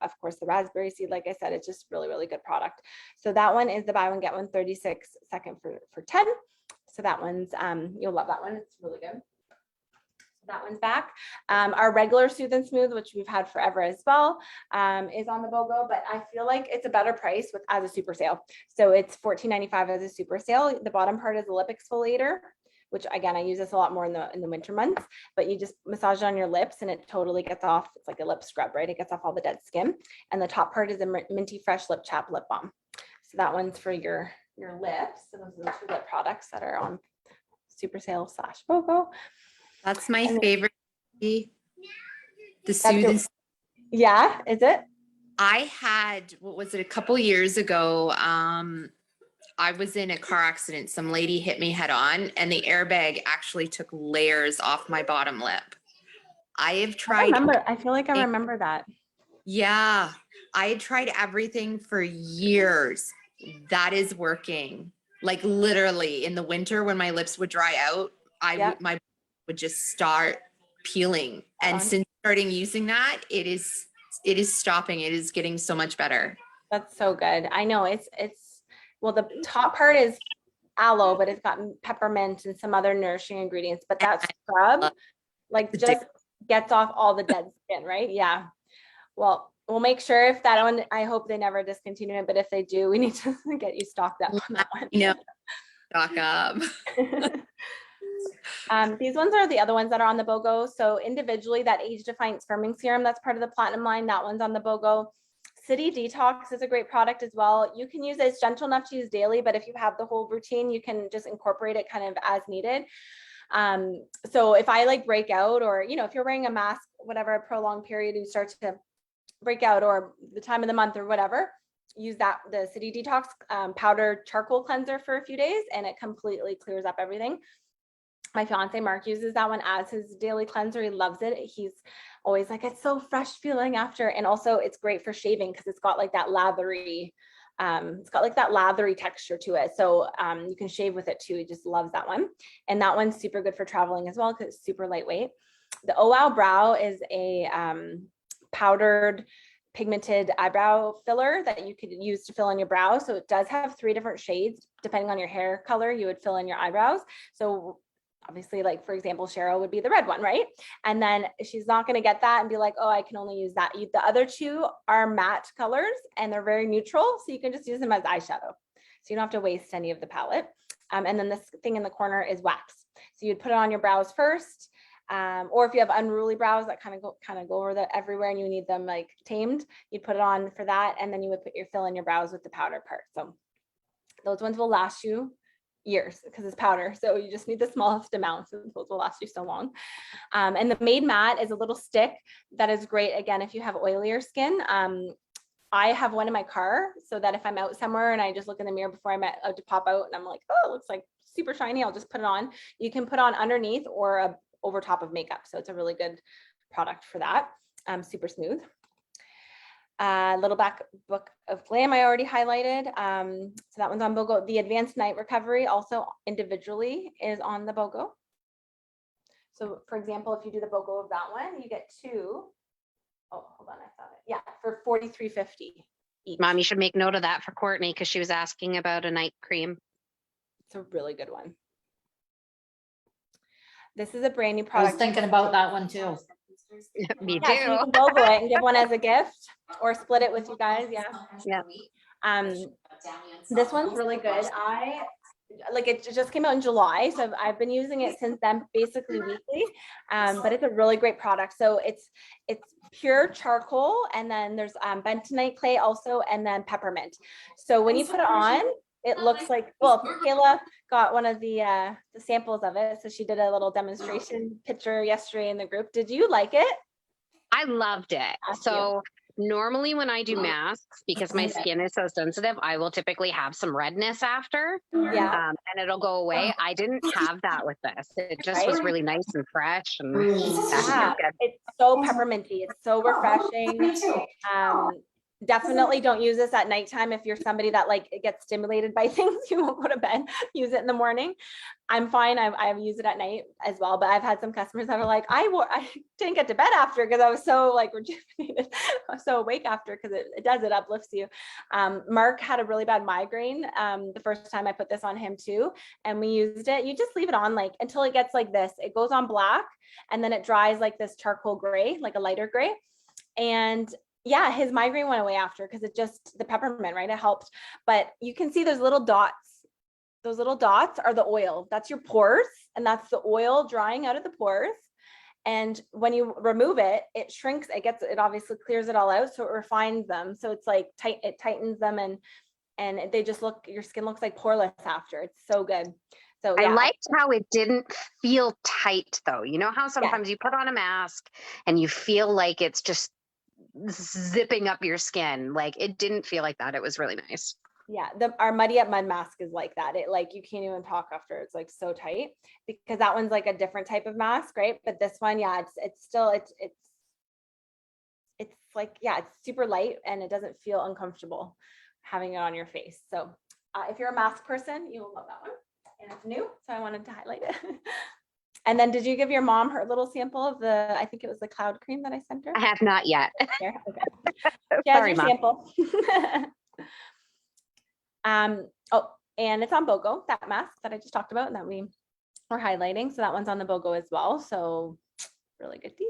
Of course, the raspberry seed, like I said, it's just really, really good product. So that one is the buy one, get one 36-second for 10. So that one's, you'll love that one. It's really good. So that one's back. Our regular Soothe and Smooth, which we've had forever as well, is on the BOGO, but I feel like it's a better price as a super sale. So it's $14.95 as a super sale. The bottom part is a lip exfoliator, which again, I use this a lot more in the winter months, but you just massage it on your lips and it totally gets off. It's like a lip scrub, right? It gets off all the dead skin. And the top part is a minty fresh lip chap lip balm. So that one's for your lips. So those are the 2 lip products that are on super sale / BOGO. That's my favorite. The Soothe and Yeah, is it? I had, what was it, a couple years ago, I was in a car accident. Some lady hit me head on and the airbag actually took layers off my bottom lip. I have tried. I feel like I remember that. Yeah. I had tried everything for years. That is working. Like literally in the winter when my lips would dry out, my would just start peeling. And since starting using that, it is stopping. It is getting so much better. That's so good. I know well, the top part is aloe, but it's got peppermint and some other nourishing ingredients, but that scrub like just gets off all the dead skin, right? Yeah. Well, we'll make sure if that one, I hope they never discontinue it, but if they do, we need to get you stocked up on that one. Stock up. These ones are the other ones that are on the BOGO. So individually, that Age Defiance Firming Serum, that's part of the Platinum line, that one's on the BOGO. City Detox is a great product as well. You can use it. It's gentle enough to use daily, but if you have the whole routine, you can just incorporate it kind of as needed. So if I like break out, or, if you're wearing a mask, whatever, a prolonged period, you start to break out, or the time of the month or whatever, use the City Detox powder charcoal cleanser for a few days and it completely clears up everything. My fiance Mark uses that one as his daily cleanser. He loves it. He's always like, it's so fresh feeling after. And also it's great for shaving because it's got like that lathery, texture to it. So you can shave with it too. He just loves that one. And that one's super good for traveling as well because it's super lightweight. The Oh Wow Brow is a powdered pigmented eyebrow filler that you could use to fill in your brows. So it does have 3 different shades depending on your hair color you would fill in your eyebrows. So obviously, like for example, Cheryl would be the red one, right? And then she's not going to get that and be like, oh, I can only use that. The other 2 are matte colors and they're very neutral. So you can just use them as eyeshadow. So you don't have to waste any of the palette. And then this thing in the corner is wax. So you'd put it on your brows first. Or if you have unruly brows that kind of go over everywhere and you need them like tamed, you'd put it on for that. And then you would fill in your brows with the powder part. So those ones will last you years because it's powder. So you just need the smallest amounts, and those will last you so long. And the Made Matte is a little stick that is great, again, if you have oilier skin. I have one in my car so that if I'm out somewhere and I just look in the mirror before I'm out to pop out and I'm like, oh, it looks like super shiny, I'll just put it on. You can put on underneath or over top of makeup. So it's a really good product for that. Super smooth. Little back book of glam I already highlighted. So that one's on BOGO. The Advanced Night Recovery also individually is on the BOGO. So for example, if you do the BOGO of that one, you get 2. Oh, hold on, I found it. Yeah, for $43.50 each. Mom, you should make note of that for Courtney because she was asking about a night cream. It's a really good one. This is a brand new I was product. thinking about that one too. Me Yeah, so you can BOGO it and give one as a gift or split it with you guys. Yeah. Yeah. This one's really good. It just came out in July, so I've been using it since then, basically weekly. But it's a really great product. So it's pure charcoal, and then there's bentonite clay also, and then peppermint. So when you put it on, it looks like, well, Kayla got one of the samples of it, so she did a little demonstration picture yesterday in the group. Did you like it? I loved it. So normally when I do masks, because my skin is so sensitive, I will typically have some redness after. Yeah. And it'll go away. I didn't have that with this. It just was really nice and fresh. And Yeah, it's so pepperminty. It's so refreshing. Definitely don't use this at nighttime. If you're somebody that like gets stimulated by things, you won't go to bed. Use it in the morning. I'm fine. I've used it at night as well, but I've had some customers that are like, I didn't get to bed after because I was so like rejuvenated, so awake after, because it uplifts you. Mark had a really bad migraine the first time I put this on him too, and we used it. You just leave it on like until it gets like this. It goes on black and then it dries like this charcoal gray, like a lighter gray. And yeah, his migraine went away after because it just, the peppermint, right? It helped. But you can see those little dots. Those little dots are the oil. That's your pores. And that's the oil drying out of the pores. And when you remove it, it shrinks, it obviously clears it all out. So it refines them. So it's like tight, it tightens them and they just look, your skin looks like poreless after. It's so good. So yeah. I liked how it didn't feel tight though. You know how sometimes you put on a mask and you feel like it's just zipping up your skin. Like it didn't feel like that. It was really nice. Yeah, our Muddy Up Mud mask is like that. It like, you can't even talk after. It's like so tight, because that one's like a different type of mask, right? But this one, yeah, it's still like, yeah, it's super light and it doesn't feel uncomfortable having it on your face. So if you're a mask person, you will love that one. And it's new, so I wanted to highlight it. And then did you give your mom her little sample of I think it was the cloud cream that I sent her? I have not yet. There, okay. Yeah, Sorry, Mom. sample. Oh, and it's on BOGO, that mask that I just talked about and that we were highlighting. So that one's on the BOGO as well. So really good deal.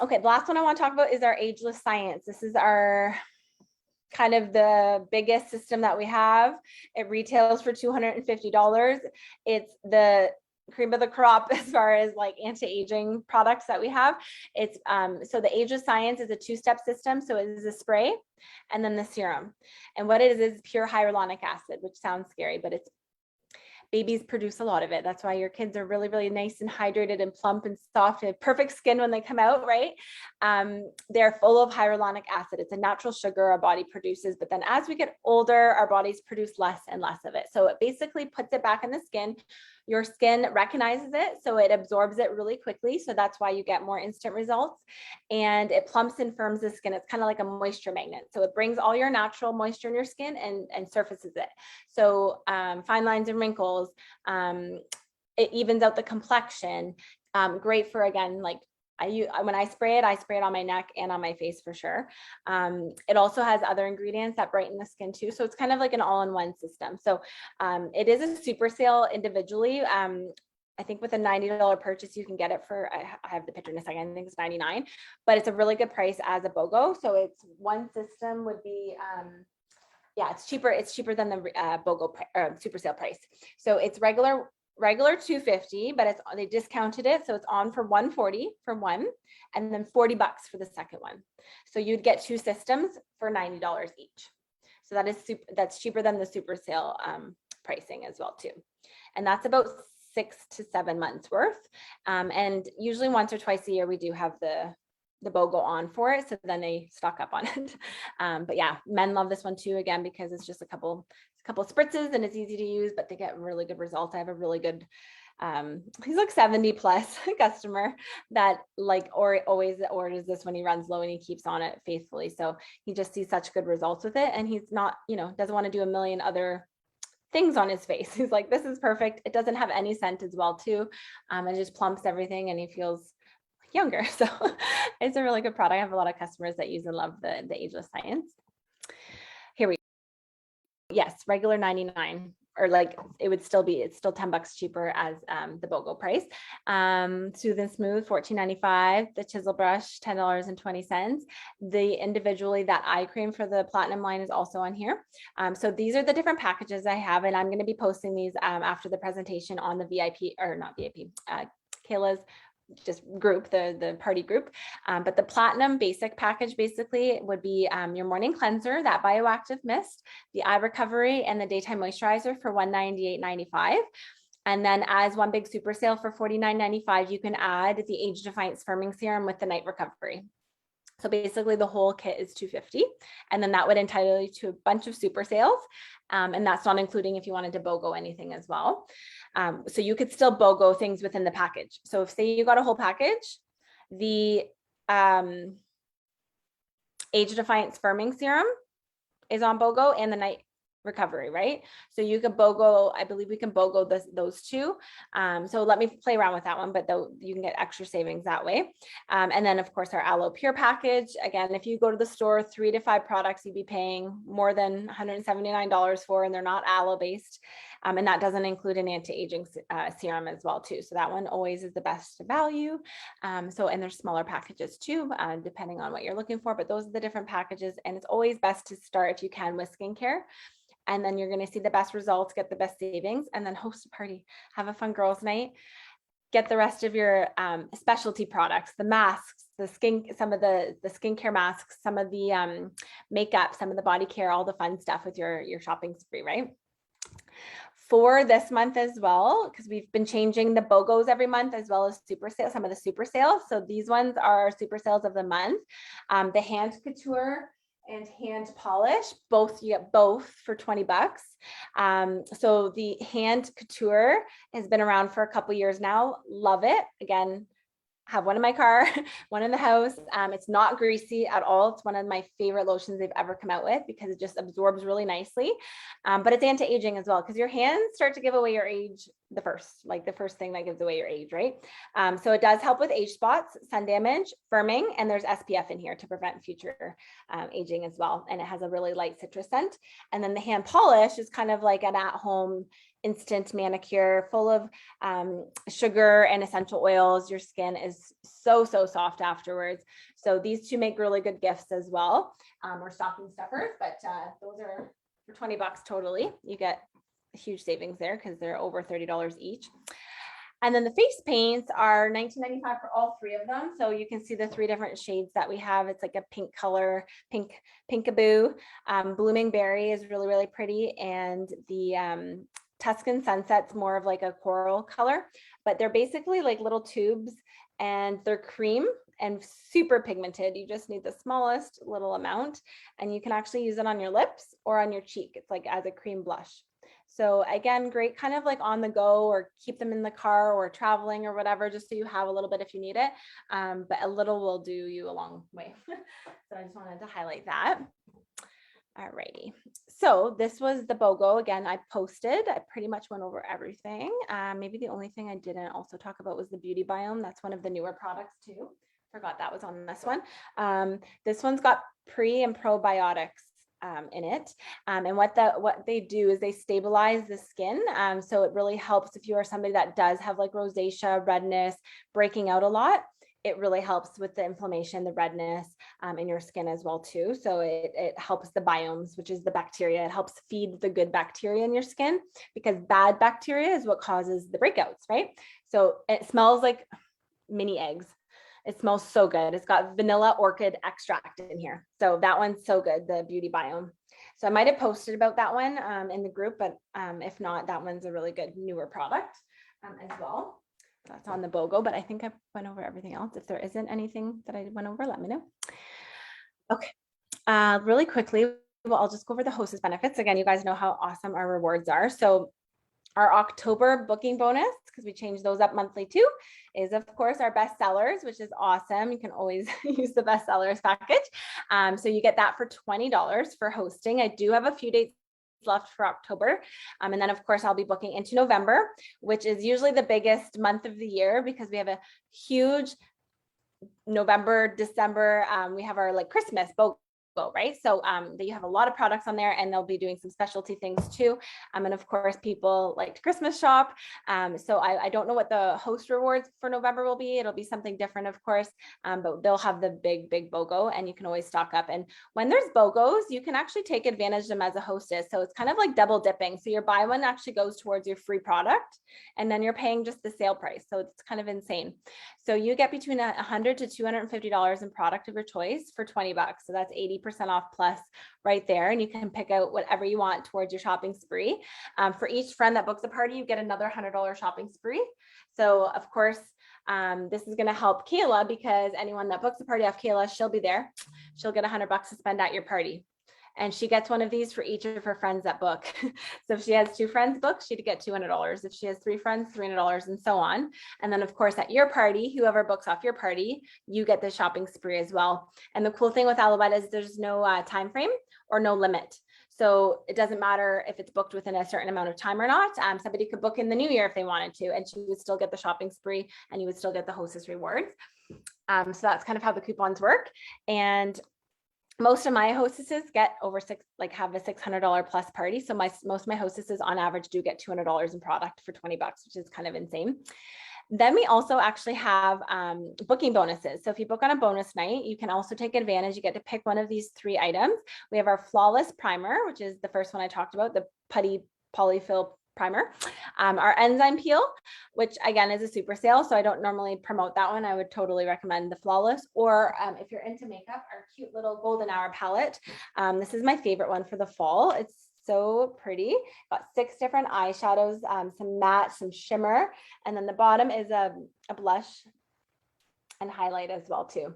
Okay, the last one I want to talk about is our Ageless Science. This is our kind of the biggest system that we have. It retails for $250. It's the cream of the crop as far as like anti-aging products that we have. It's so the Ageless Science is a 2-step system. So it is a spray and then the serum. And what it is pure hyaluronic acid, which sounds scary, but it's, babies produce a lot of it. That's why your kids are really, really nice and hydrated and plump and soft and perfect skin when they come out, right? They're full of hyaluronic acid. It's a natural sugar our body produces, but then as we get older, our bodies produce less and less of it. So it basically puts it back in the skin. Your skin recognizes it, so it absorbs it really quickly. So that's why you get more instant results. And it plumps and firms the skin. It's kind of like a moisture magnet. So it brings all your natural moisture in your skin and surfaces it. So fine lines and wrinkles, it evens out the complexion. Great for, again, like when I spray it on my neck and on my face for sure. It also has other ingredients that brighten the skin too. So it's kind of like an all-in-one system. So it is a super sale individually. I think with a $90 purchase, you can get it for, I have the picture in a second, I think it's $99, but it's a really good price as a BOGO. So it's one system would be, yeah, it's cheaper. It's cheaper than the BOGO super sale price. So it's regular $250, but they discounted it. So it's on for $140 for one, and then $40 for the second one. So you'd get 2 systems for $90 each. So that's cheaper than the super sale pricing as well too. And that's about 6 to 7 months worth. And usually once or twice a year, we do have the BOGO on for it. So then they stock up on it. But yeah, men love this one too, again, because it's just a couple spritzes and it's easy to use, but they get really good results. I have a really good, he's like 70 plus customer that like, or always orders this when he runs low and he keeps on it faithfully. So he just sees such good results with it. And he's not, doesn't want to do a million other things on his face. He's like, this is perfect. It doesn't have any scent as well too. It just plumps everything and he feels younger. So it's a really good product. I have a lot of customers that use and love the Ageless Science. Here we go. Yes, regular 99, or like it's still $10 cheaper as the BOGO price. Soothe and Smooth, $14.95. The Chisel Brush, $10.20. The individually that eye cream for the Platinum line is also on here. So these are the different packages I have, and I'm going to be posting these after the presentation on the VIP, or not VIP, Kayla's just group, the party group. But the Platinum basic package basically would be your morning cleanser, that Bioactive Mist, the eye recovery, and the daytime moisturizer for $198.95. And then as one big super sale for $49.95, you can add the Age Defiance firming serum with the night recovery. So basically the whole kit is $250, and then that would entitle you to a bunch of super sales. And that's not including if you wanted to BOGO anything as well. So you could still BOGO things within the package. So if say you got a whole package, the Age Defiance firming serum is on BOGO and the night recovery, right? So you could BOGO, I believe we can BOGO those two. So let me play around with that one, but though you can get extra savings that way. And then of course our Aloe Pure package. Again, if you go to the store, 3 to 5 products, you'd be paying more than $179 for, and they're not aloe based. And that doesn't include an anti-aging serum as well too. So that one always is the best value. And there's smaller packages too, depending on what you're looking for, but those are the different packages. And it's always best to start, if you can, with skincare. And then you're going to see the best results, get the best savings, and then host a party, have a fun girls' night, get the rest of your specialty products, the masks, some of the skincare masks, some of the makeup, some of the body care, all the fun stuff with your shopping spree, right? For this month as well, because we've been changing the BOGOs every month, as well as super sales, some of the super sales. So these ones are super sales of the month. The hand couture and hand polish, you get both for $20. So the hand couture has been around for a couple years now. Love it. Again, have one in my car, one in the house. It's not greasy at all. It's one of my favorite lotions they've ever come out with because it just absorbs really nicely. But it's anti-aging as well, because your hands start to give away your age the first thing that gives away your age, right? So it does help with age spots, sun damage, firming, and there's SPF in here to prevent future aging as well. And it has a really light citrus scent. And then the hand polish is kind of like an at-home instant manicure full of sugar and essential oils. Your skin is so soft afterwards. So these two make really good gifts as well, or stocking stuffers, but those are for $20 totally. You get a huge savings there because they're over $30 each. And then the face paints are $19.95 for all 3 of them. So you can see the 3 different shades that we have. It's like a pink color, pinkaboo. Blooming Berry is really pretty, and the Tuscan Sunset's more of like a coral color, but they're basically like little tubes, and they're cream and super pigmented. You just need the smallest little amount, and you can actually use it on your lips or on your cheek. It's like as a cream blush. So again, great kind of like on the go, or keep them in the car or traveling or whatever, just so you have a little bit if you need it. But a little will do you a long way. So I just wanted to highlight that. Alrighty, so this was the BOGO. Again, I pretty much went over everything. Maybe the only thing I didn't also talk about was the Beauty Biome. That's one of the newer products too. Forgot that was on this one. This one's got pre and probiotics in it. And what they do is they stabilize the skin. So it really helps if you are somebody that does have like rosacea, redness, breaking out a lot. It really helps with the inflammation, the redness in your skin as well too. So it helps the biomes, which is the bacteria. It helps feed the good bacteria in your skin, because bad bacteria is what causes the breakouts, right? So it smells like mini eggs. It smells so good. It's got vanilla orchid extract in here. So that one's so good, the Beauty Biome. So I might have posted about that one in the group, but if not, that one's a really good newer product as well. That's on the BOGO, but I think I went over everything else. If there isn't anything that I went over, let me know. Okay, really quickly, well, I'll just go over the Hostess benefits. Again, you guys know how awesome our rewards are. So our October booking bonus, because we change those up monthly too, is of course our best sellers, which is awesome. You can always use the best sellers package. So you get that for $20 for hosting. I do have a few dates left for October. And then of course I'll be booking into November, which is usually the biggest month of the year because we have a huge November, December. We have our like Christmas BOGO, right? So you have a lot of products on there, and they'll be doing some specialty things too. And of course, people like to Christmas shop. So I don't know what the host rewards for November will be. It'll be something different, of course, but they'll have the big BOGO, and you can always stock up. And when there's BOGOs, you can actually take advantage of them as a hostess. So it's kind of like double dipping. So your buy one actually goes towards your free product, and then you're paying just the sale price. So it's kind of insane. So you get between $100 to $250 in product of your choice for $20. So that's 80% off plus right there. And you can pick out whatever you want towards your shopping spree. For each friend that books a party, you get another $100 shopping spree. So of course, this is going to help Kayla, because anyone that books a party off Kayla, she'll be there. She'll get $100 to spend at your party. And she gets one of these for each of her friends that book. So if she has 2 friends booked, she'd get $200. If she has 3 friends, $300, and so on. And then of course at your party, whoever books off your party, you get the shopping spree as well. And the cool thing with Aloette is there's no time frame or no limit. So it doesn't matter if it's booked within a certain amount of time or not. Somebody could book in the new year if they wanted to, and she would still get the shopping spree, and you would still get the Hostess Rewards. So that's kind of how the coupons work. And most of my hostesses get over have a $600 plus party. So most of my hostesses on average do get $200 in product for $20, which is kind of insane. Then we also actually have booking bonuses. So if you book on a bonus night, you can also take advantage. You get to pick one of these 3 items. We have our Flawless Primer, which is the first one I talked about, the putty polyfill primer, our Enzyme Peel, which again is a super sale, so I don't normally promote that one. I would totally recommend the Flawless, or if you're into makeup, our cute little Golden Hour palette. This is my favorite one for the fall. It's so pretty. Got 6 different eyeshadows, some matte, some shimmer, and then the bottom is a blush and highlight as well too.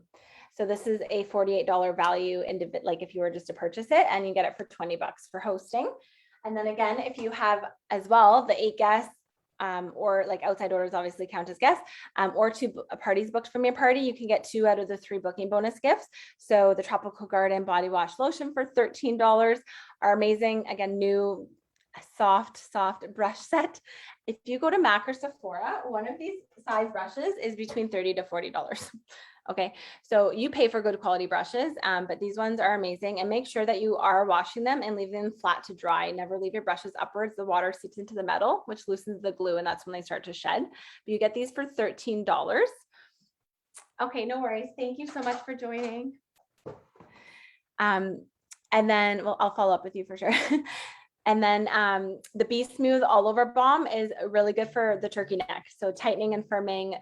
So this is a $48 value, like if you were just to purchase it, and you get it for $20 for hosting. And then again, if you have as well the 8 guests, or like outside orders obviously count as guests, or 2 parties booked from your party, you can get 2 out of the 3 booking bonus gifts. So the Tropical Garden body wash lotion for $13, our amazing, again, new soft brush set. If you go to MAC or Sephora, one of these size brushes is between $30 to $40. Okay, so you pay for good quality brushes, but these ones are amazing, and make sure that you are washing them and leave them flat to dry. Never leave your brushes upwards. The water seeps into the metal, which loosens the glue, and that's when they start to shed. But you get these for $13. Okay, no worries. Thank you so much for joining. And then, well, I'll follow up with you for sure. And then the Be Smooth All Over Balm is really good for the turkey neck. So tightening and firming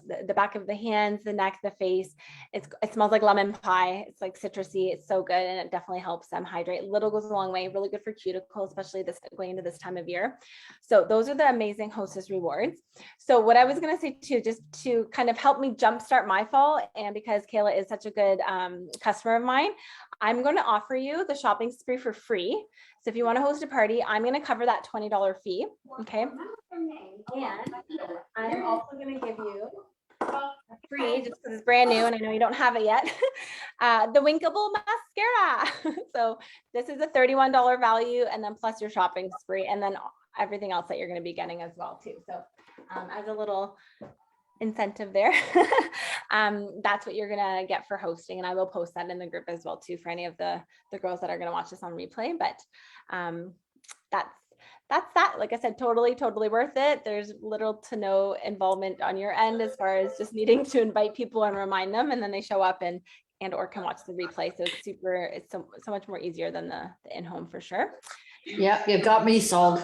the back of the hands, the neck, the face. It smells like lemon pie. It's like citrusy. It's so good. And it definitely helps them hydrate. Little goes a long way. Really good for cuticles, especially going into this time of year. So those are the amazing Hostess Rewards. So what I was going to say too, just to kind of help me jumpstart my fall, and because Kayla is such a good customer of mine, I'm going to offer you the shopping spree for free. So if you want to host a party, I'm going to cover that $20 fee. Okay. And I'm also going to give you free, just because it's brand new and I know you don't have it yet, the Winkable Mascara. So this is a $31 value, and then plus your shopping spree, and then everything else that you're going to be getting as well too. So as a little incentive there, that's what you're gonna get for hosting, and I will post that in the group as well too for any of the girls that are gonna watch this on replay. But that's that. Like I said, totally worth it. There's little to no involvement on your end as far as just needing to invite people and remind them, and then they show up and or can watch the replay. So it's so much more easier than the in-home for sure. Yeah, you got me sold.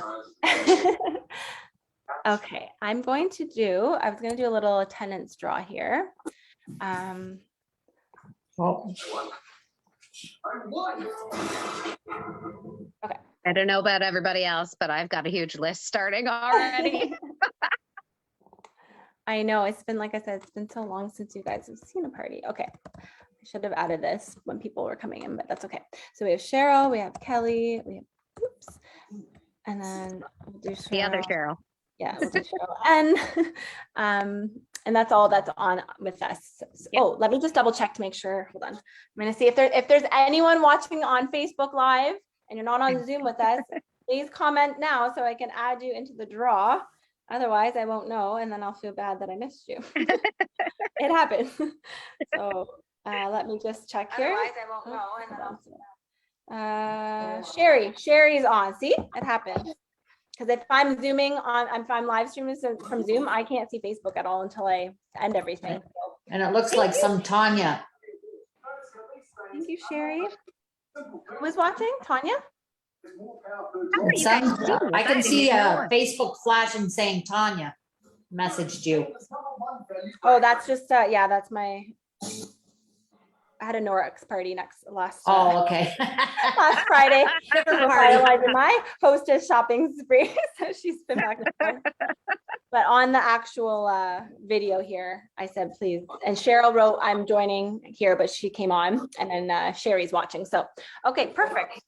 Okay, I was going to do a little attendance draw here. Well, Okay. I don't know about everybody else, but I've got a huge list starting already. I know, it's been, like I said, it's been so long since you guys have seen a party. Okay, I should have added this when people were coming in, but that's okay. So we have Cheryl, we have Kelly, we have, oops, and then we'll do Cheryl. The other Cheryl. Yeah, we'll do Cheryl. And that's all that's on with us. So, oh, let me just double check to make sure. Hold on. I'm gonna see if there's anyone watching on Facebook Live and you're not on Zoom with us, please comment now so I can add you into the draw. Otherwise, I won't know, and then I'll feel bad that I missed you. It happens. So let me just check here. Otherwise, I won't know, and then Sherry's on. See, it happens. Because if I'm zooming on, if I'm live streaming from Zoom, I can't see Facebook at all until I end everything. And it looks like some Tanya. Thank you, Sherry. Who was watching? Tanya? I can see a Facebook flashing saying Tanya messaged you. Oh, that's just, yeah, that's my, I had a Norix party last Oh, okay. last Friday. Finalizing my hostess shopping spree. So she's been back and forth. But on the actual video here, I said, please. And Cheryl wrote, I'm joining here, but she came on, and then Sherry's watching. So, okay, perfect.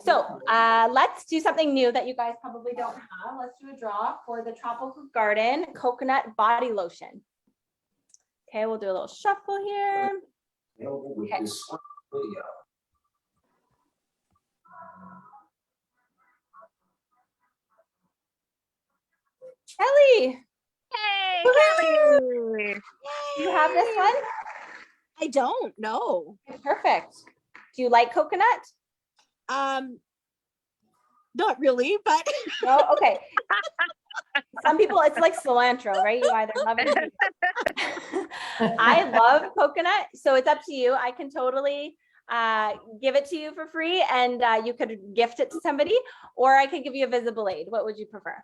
So let's do something new that you guys probably don't have. Let's do a draw for the Tropical Garden Coconut Body Lotion. Okay, we'll do a little shuffle here. Okay. Kelly. Hey, Kelly. You have this one? I don't know. Perfect. Do you like coconut? Not really, but No, okay. Some people, it's like cilantro, right? You either love it or hate it. I love coconut, so it's up to you. I can totally give it to you for free, and you could gift it to somebody, or I could give you a visible aid. What would you prefer?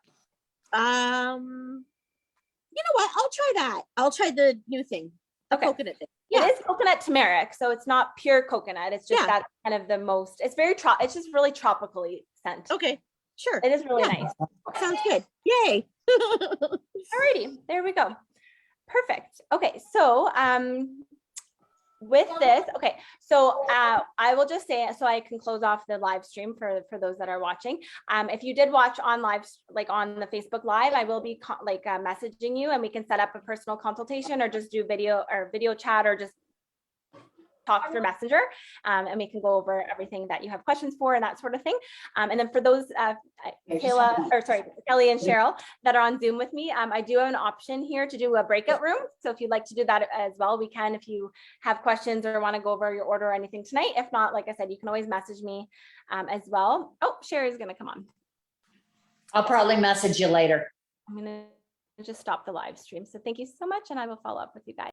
you know what? I'll try that. I'll try the new thing, the Okay. coconut thing. Yeah. It is coconut turmeric, so it's not pure coconut. It's just that kind of the most. It's very it's just really tropically scent. Okay, sure. It is really Yeah. nice. Sounds good. Yay. Alrighty, there we go. Perfect. Okay, so with this, okay, so I will just say, so I can close off the live stream for those that are watching. If you did watch on live, like on the Facebook Live, I will be messaging you, and we can set up a personal consultation, or just do video chat, or just talk through Messenger, and we can go over everything that you have questions for and that sort of thing. And then for those Kelly and Cheryl that are on Zoom with me, I do have an option here to do a breakout room. So if you'd like to do that as well, we can, if you have questions or want to go over your order or anything tonight. If not, like I said, you can always message me as well. Oh, Sherry's going to come on. I'll probably message you later. I'm going to just stop the live stream. So thank you so much, and I will follow up with you guys.